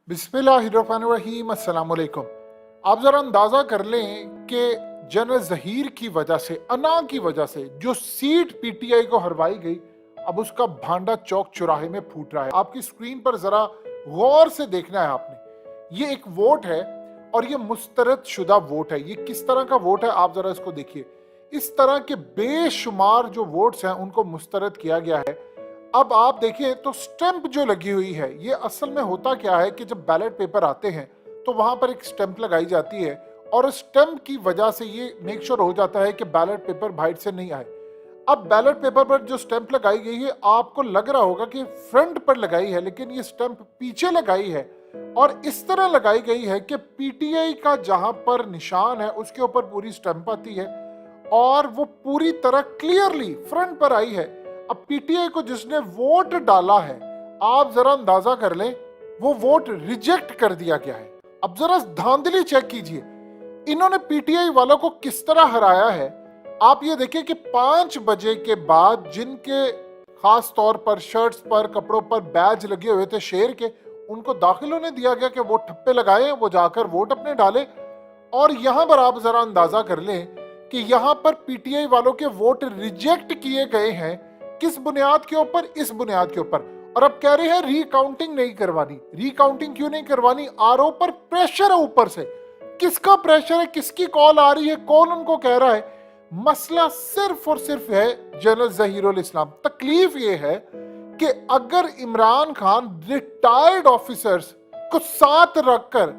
बिस्मिल्लाहिर्रहमानिर्रहीम अस्सलाम वालेकुम। आप जरा अंदाजा कर लें कि जनरल जहीर की वजह से, अना की वजह से जो सीट पीटीआई को हरवाई गई, अब उसका भांडा चौक चौराहे में फूट रहा है। आपकी स्क्रीन पर जरा गौर से देखना है आपने। ये एक वोट है और ये मुस्तरद शुदा वोट है। ये किस तरह का वोट है आप जरा इसको देखिए। इस तरह के बेशुमार जो वोट्स हैं उनको मुस्तरद किया गया है। अब आप देखें तो स्टैंप जो लगी हुई है, ये असल में होता क्या है कि जब बैलेट पेपर आते हैं तो वहां पर एक स्टैंप लगाई जाती है और स्टैंप की वजह से ये मेक श्योर हो जाता है कि बैलेट पेपर बाहर से नहीं आए। अब बैलेट पेपर पर जो स्टैंप लगाई गई है, आपको लग रहा होगा कि फ्रंट पर लगाई है, लेकिन ये स्टैंप पीछे लगाई है और इस तरह लगाई गई है कि पीटीआई का जहां पर निशान है उसके ऊपर पूरी स्टैंप आती है और वो पूरी तरह क्लियरली फ्रंट पर आई है। अब पीटीआई को जिसने वोट डाला है, आप जरा अंदाजा कर लें, वो वोट रिजेक्ट कर दिया गया है। अब जरा धांधली चेक कीजिए, इन्होंने पीटीआई वालों को किस तरह हराया है। आप ये देखिए कि 5 बजे के बाद जिनके खास तौर पर शर्ट्स पर, कपड़ों पर बैज लगे हुए थे शेर के, उनको दाखिल होने दिया गया कि वो ठप्पे लगाए, वो जाकर वोट अपने डाले। और यहां पर आप जरा अंदाजा कर लें कि यहां पर पीटीआई वालों के वोट रिजेक्ट किए गए हैं। किस बुनियाद के ऊपर? इस बुनियाद के ऊपर। और अब कह रहे हैं रीकाउंटिंग नहीं करवानी। रीकाउंटिंग क्यों नहीं करवानी? आरओ पर प्रेशर है ऊपर से। किसका प्रेशर है? किसकी कॉल आ रही है? कौन उनको कह रहा है? मसला सिर्फ और सिर्फ है जनरल जहीरुल इस्लाम। तकलीफ ये है कि अगर इमरान खान रिटायर्ड ऑफिसर्स को साथ रखकर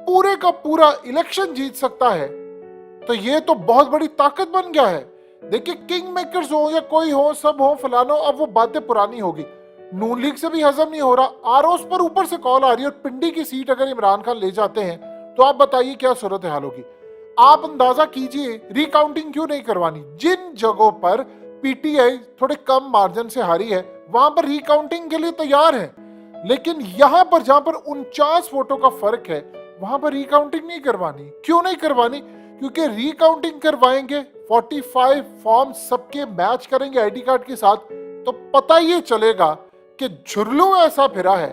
पूरे का पूरा इलेक्शन जीत सकता है तो ये तो बहुत बड़ी ताकत बन गया है। देखिए, किंग मेकर्स हो या कोई हो, सब हो, फलानो, अब वो बातें पुरानी होगी। नून लीग से भी हजम नहीं हो रहा, आरओस पर ऊपर से कॉल आ रही है और पिंडी की सीट अगर इमरान खान ले जाते हैं तो आप बताइए क्या सूरत हाल होगी। आप अंदाजा कीजिए, रिकाउंटिंग क्यों नहीं करवानी? जिन जगहों पर पीटीआई थोड़े कम मार्जिन से हारी है वहां पर रिकाउंटिंग के लिए तैयार है, लेकिन यहां पर जहां पर 49 वोटों का फर्क है वहां पर रिकाउंटिंग नहीं करवानी। क्यों नहीं करवानी? क्योंकि रिकाउंटिंग करवाएंगे, 45 फॉर्म सबके मैच करेंगे आईडी कार्ड के साथ, तो पता ये चलेगा कि झुरलू ऐसा फिरा है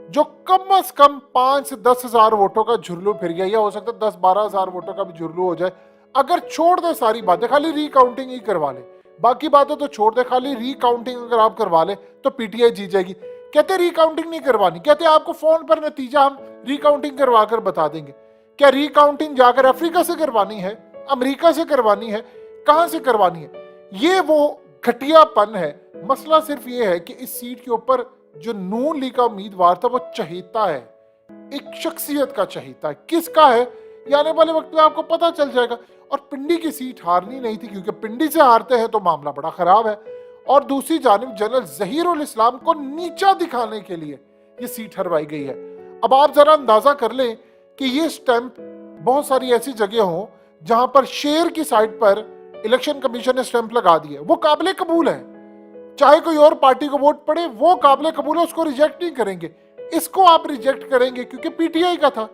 जो कम से कम 5 से 10 हजार वोटों का झुरलू फिर गया, या हो सकता है 10-12 हजार वोटों का भी झुरलू हो जाए। अगर छोड़ दे सारी बातें, खाली रिकाउंटिंग ही करवा ले, बाकी बातें तो छोड़ दे, खाली रिकाउंटिंग अगर आप करवा ले तो पीटीआई जीत जाएगी। कहते रिकाउंटिंग नहीं करवानी, कहते आपको फोन पर नतीजा हम रिकाउंटिंग करवा कर बता देंगे। क्या रिकाउंटिंग जाकर अफ्रीका से करवानी है, अमेरिका से करवानी है, कहां से करवानी है? ये वो घटियापन है। मसला सिर्फ ये है कि इस सीट के ऊपर जो नून लीग का उम्मीदवार था वो चहेता है, एक शख्सियत का चहेता है। किसका है ये आने वाले वक्त में आपको पता चल जाएगा। और पिंडी की सीट हारनी नहीं थी, क्योंकि पिंडी से हारते हैं तो मामला बड़ा खराब है। और दूसरी जानिब जनरल जहीरुल इस्लाम को नीचा दिखाने के लिए ये सीट हरवाई गई है। अब आप जरा अंदाजा कर लें कि ये स्टैंप बहुत सारी ऐसी जगह हो जहां पर शेर की साइड पर इलेक्शन कमीशन ने स्टैंप लगा दिए, वो काबिल कबूल है। चाहे कोई और पार्टी को वोट पड़े, वो काबिल कबूल है, उसको रिजेक्ट नहीं करेंगे। इसको आप रिजेक्ट करेंगे क्योंकि पीटीआई का था।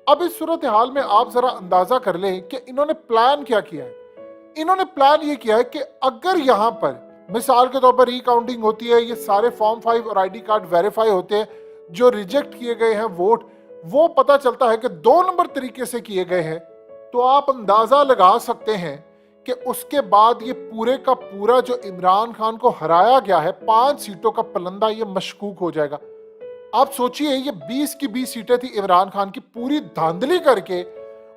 अब इस सूरत हाल में आप जरा अंदाजा कर लें कि इन्होंने प्लान क्या किया है। इन्होंने प्लान ये किया है कि अगर यहां पर मिसाल के तौर पर रिकाउंटिंग होती है, ये सारे फॉर्म 5 और आईडी कार्ड वेरीफाई होते हैं, जो रिजेक्ट किए गए हैं वोट, वो पता चलता है कि 2 नंबर तरीके से किए गए हैं, तो आप अंदाजा लगा सकते हैं कि उसके बाद ये पूरे का पूरा जो इमरान खान को हराया गया है 5 सीटों का पलंदा, ये मशकूक हो जाएगा। आप सोचिए, ये 20 की 20 सीटें थी इमरान खान की, पूरी धांधली करके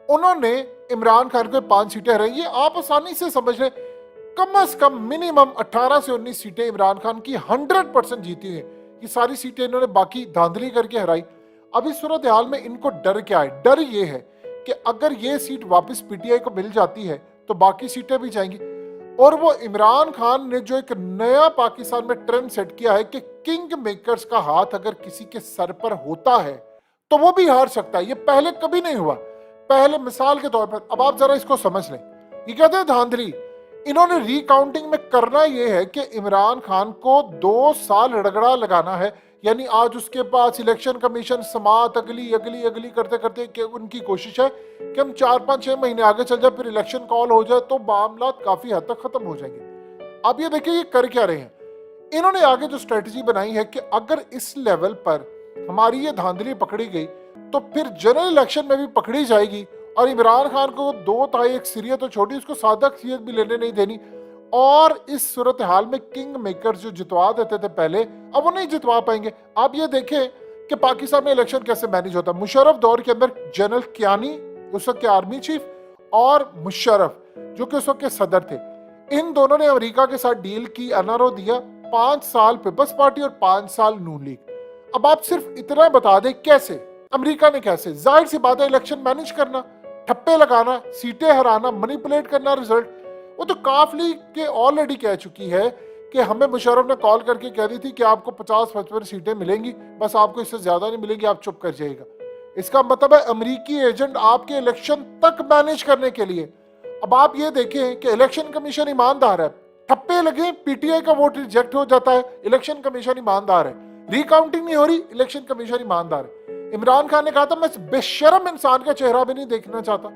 उन्होंने इमरान खान को 5 सीटें हराई। ये आप आसानी से समझ लें, कम से कम मिनिमम 18 से 19 सीटें इमरान खान की 100% जीती हुई। ये सारी सीटें इन्होंने बाकी धांधली करके हराई। अब इस सूरत हाल में इनको डर क्या है? डर ये है कि अगर ये सीट वापस पीटीआई को मिल जाती है तो बाकी सीटें भी जाएंगी। और वो इमरान खान ने जो एक नया पाकिस्तान में ट्रेंड सेट किया है कि किंग मेकर्स का हाथ अगर किसी के सर पर होता है तो वो भी हार सकता है। ये पहले कभी नहीं हुआ। पहले मिसाल के तौर पर, अब आप जरा इसको समझ लें, ये कहते हैं धांधली। इन्होंने रिकाउंटिंग में करना यह है कि इमरान खान को 2 साल रगड़ा लगाना है। यानी आज उसके पास इलेक्शन कमीशन समात अगली अगली अगली करते करते कि उनकी कोशिश है कि हम 4-5-6 महीने आगे चल जाए, फिर इलेक्शन कॉल हो जाए तो मामला काफी हद तक खत्म हो जाएंगे। अब ये देखिए ये कर क्या रहे हैं। इन्होंने आगे जो स्ट्रेटजी बनाई है कि अगर इस लेवल पर हमारी ये धांधली पकड़ी गई तो फिर जनरल इलेक्शन में भी पकड़ी जाएगी और इमरान खान को 2 सीरियत तो छोटी, उसको सादा सीरियत भी लेने नहीं देनी। और इस सूरत हाल में किंग मेकर्स जो जितवा देते थे पहले, अब वो नहीं जितवा पाएंगे। आप ये देखें कि पाकिस्तान में इलेक्शन कैसे मैनेज होता है। मुशर्रफ दौर के अंदर जनरल कियानी उस वक्त के आर्मी चीफ और मुशर्रफ जो कि उस वक्त के सदर थे, इन दोनों ने अमेरिका के साथ डील की, एनआरओ दिया, 5 साल पीपल्स पार्टी और 5 साल नून लीग। अब आप सिर्फ इतना बता दें कैसे अमेरिका ने, कैसे, जाहिर सी बात है इलेक्शन मैनेज करना, ठप्पे लगाना, सीटें हराना, मैनिपुलेट करना रिजल्ट। वो तो काफली के ऑलरेडी कह चुकी है कि हमें मुशर्रफ ने कॉल करके कह दी थी कि आपको 50-55 सीटें मिलेंगी, बस आपको इससे ज्यादा नहीं मिलेंगी, आप चुप कर जाइएगा। इसका मतलब है अमेरिकी एजेंट आपके इलेक्शन तक मैनेज करने के लिए। अब आप ये देखें कि इलेक्शन कमीशन ईमानदार है, ठप्पे लगे पीटीआई का वोट रिजेक्ट हो जाता है, इलेक्शन कमीशन ईमानदार है, रिकाउंटिंग नहीं हो रही, इलेक्शन कमीशन ईमानदार है। इमरान खान ने कहा था मैं इस बेशरम इंसान का चेहरा भी नहीं देखना चाहता।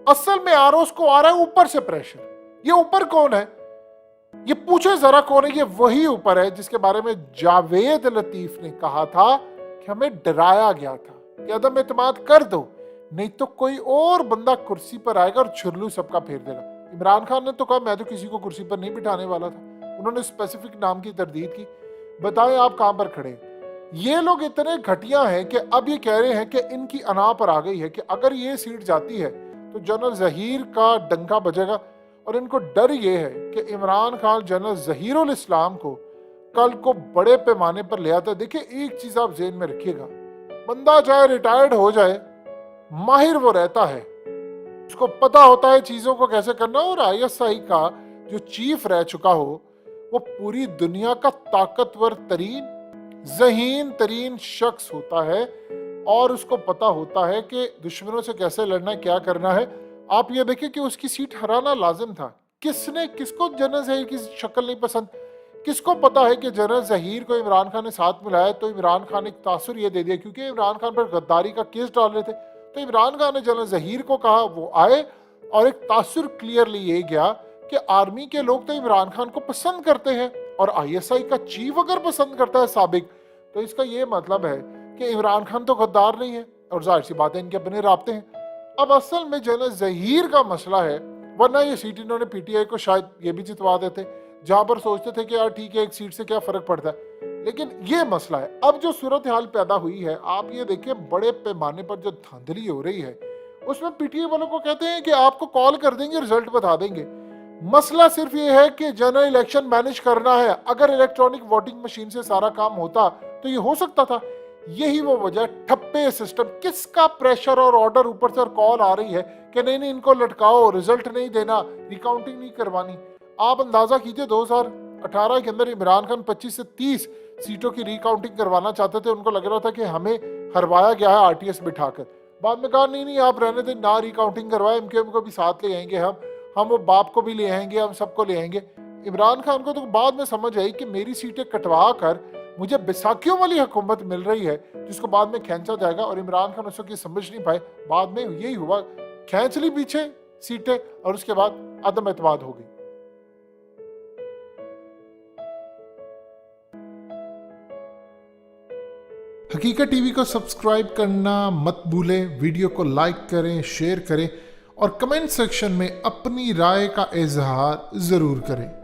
असल में आरोस को आ रहा है ऊपर से प्रेशर। ये ऊपर कौन है, ये पूछे जरा कौन है। ये वही ऊपर है जिसके बारे में जावेद लतीफ ने कहा था कि हमें डराया गया था कि अदम एतमाद कर दो, नहीं तो कोई और बंदा कुर्सी पर आएगा और छुरलू सबका फेर देगा। इमरान खान ने तो कहा मैं तो किसी को कुर्सी पर नहीं बिठाने वाला था। उन्होंने स्पेसिफिक नाम की तरदीद की। बताएं आप कहां पर खड़े। ये लोग इतने घटिया हैं कि अब ये कह रहे हैं कि इनकी अना पर आ गई है कि अगर ये सीट जाती है तो जनरल जहीर का डंका बजेगा। और इनको डर ये है कि इमरान खान जनरल जहीरुल इस्लाम को कल को बड़े पैमाने पर ले आता है। देखिए एक चीज आप जेहन में रखिएगा, बंदा चाहे रिटायर्ड हो जाए, माहिर वो रहता है, उसको पता होता है चीजों को कैसे करना। और आईएसआई का जो चीफ रह चुका हो वो पूरी दुनिया का ताकतवर तरीन, ज़हीन तरीन शख्स होता है और उसको पता होता है कि दुश्मनों से कैसे लड़ना, क्या करना है। आप ये देखिए कि उसकी सीट हराना लाजिम था। किसको जनरल जहीर की शक्ल नहीं पसंद? किसको पता है कि जनरल जहीर को इमरान खान ने साथ मिलाया तो इमरान खान ने एक तासुर ये दे दिया क्योंकि इमरान खान पर गद्दारी का केस डाल रहे थे, तो इमरान खान ने जनरल जहीर को कहा, वो आए और एक तासुर क्लियरली ये गया कि आर्मी के लोग तो इमरान खान को पसंद करते हैं और आईएसआई का चीफ अगर पसंद करता है साबिक, तो इसका ये मतलब है कि इमरान खान तो गद्दार नहीं है और जाहिर सी बात है इनके अपने राब्ते हैं। अब असल में जनरल जहीर का मसला है, वरना ये सीट इन्होंने पीटीआई को शायद ये भी जितवा देते, जहां पर सोचते थे कि यार ठीक है एक सीट से क्या फर्क पड़ता है। लेकिन ये मसला है। अब जो सूरत हाल पैदा हुई है, आप ये देखिए बड़े पैमाने पर जो धांधली हो रही है उसमें पीटीआई वालों को कहते हैं कि आपको कॉल कर देंगे, रिजल्ट बता देंगे। मसला सिर्फ ये है कि जनरल इलेक्शन मैनेज करना है। अगर इलेक्ट्रॉनिक वोटिंग मशीन से सारा काम होता तो ये हो सकता था। यही वो वजह, ठप्पे सिस्टम, किसका प्रेशर और ऑर्डर ऊपर से और कॉल आ रही है कि नहीं इनको लटकाओ, रिजल्ट नहीं देना, रिकाउंटिंग नहीं करवानी। आप अंदाजा कीजिए 2018 के अंदर इमरान खान 25 से 30 सीटों की रिकाउंटिंग करवाना चाहते थे। उनको लग रहा था कि हमें हरवाया गया है आरटीएस बिठाकर। बाद में कहा नहीं आप रहने दें, ना रिकाउंटिंग करवाए, एमकेएम को भी साथ ले आएंगे, हम वो बाप को भी ले आएंगे, हम सबको ले आएंगे। इमरान खान को तो बाद में समझ आई कि मेरी सीटें कटवा कर मुझे बैसाखियों वाली हुकूमत मिल रही है जिसको बाद में खींचा जाएगा। और इमरान खान उसको की समझ नहीं पाए, बाद में यही हुआ, खींच ली पीछे सीटें और उसके बाद अदम एतमाद हो गई। हकीकत टीवी को सब्सक्राइब करना मत भूलें, वीडियो को लाइक करें, शेयर करें और कमेंट सेक्शन में अपनी राय का इजहार जरूर करें।